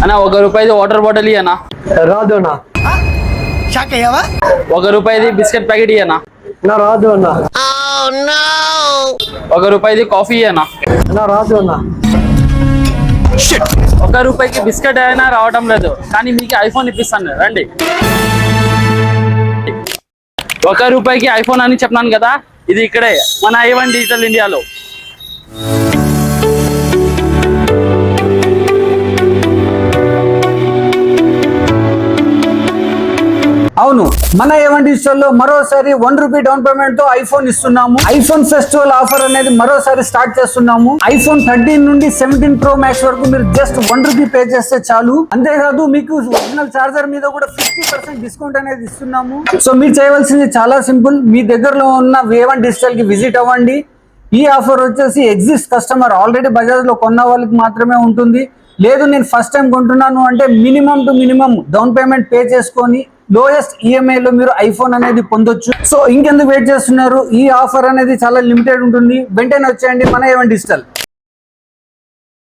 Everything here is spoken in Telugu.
అన్న ₹1 వాటర్ బాటిల్ ఇయ్యనా? రాదు అన్న. ₹1 బిస్కెట్ ప్యాకెట్ ఇయ్యనా? రాదు అన్న. ₹1 కాఫీ ఇయ్యనా? రాదు అన్న. ₹1 బిస్కెట్ అయినా రావడం లేదు, కానీ మీకు ఐఫోన్ ఇప్పిస్తాను రండి. ₹1 ఐఫోన్ అని చెప్పినాను కదా, ఇది ఇక్కడే మన i1 డిజిటల్ ఇండియాలో. అవును, మన i1 డిజిటల్ లో మరోసారి ₹1 డౌన్ పేమెంట్ తో ఐఫోన్ ఇస్తున్నాము. ఐఫోన్ ఫెస్టివల్ ఆఫర్ అనేది మరోసారి స్టార్ట్ చేస్తున్నాము. ఐఫోన్ 13 నుండి 17 Pro Max వరకు మీరు జస్ట్ ₹1 పే చేస్తే చాలు. అంతేకాదు మీకు ఒరిజినల్ చార్జర్ మీద కూడా 50% డిస్కౌంట్ అనేది ఇస్తున్నాము. సో మీరు చేయవలసింది చాలా సింపుల్, మీ దగ్గరలో ఉన్న i1 డిజిటల్ కి విజిట్ అవ్వండి. ఈ ఆఫర్ వచ్చేసి ఎగ్జిస్ట్ కస్టమర్ ఆల్రెడీ బజాజ్ లో కొన్న వాళ్ళకి మాత్రమే ఉంటుంది. లేదు నేను ఫస్ట్ టైం కొంటున్నాను అంటే minimum to minimum down payment pay చేసుకొని లోయెస్ట్ ఈఎంఐ లో మీరు ఐఫోన్ అనేది పొందొచ్చు. సో ఇంకెందుకు వెయిట్ చేస్తున్నారు? ఈ ఆఫర్ అనేది చాలా లిమిటెడ్ ఉంటుంది. వెంటనే వచ్చేయండి మన i1 డిజిటల్.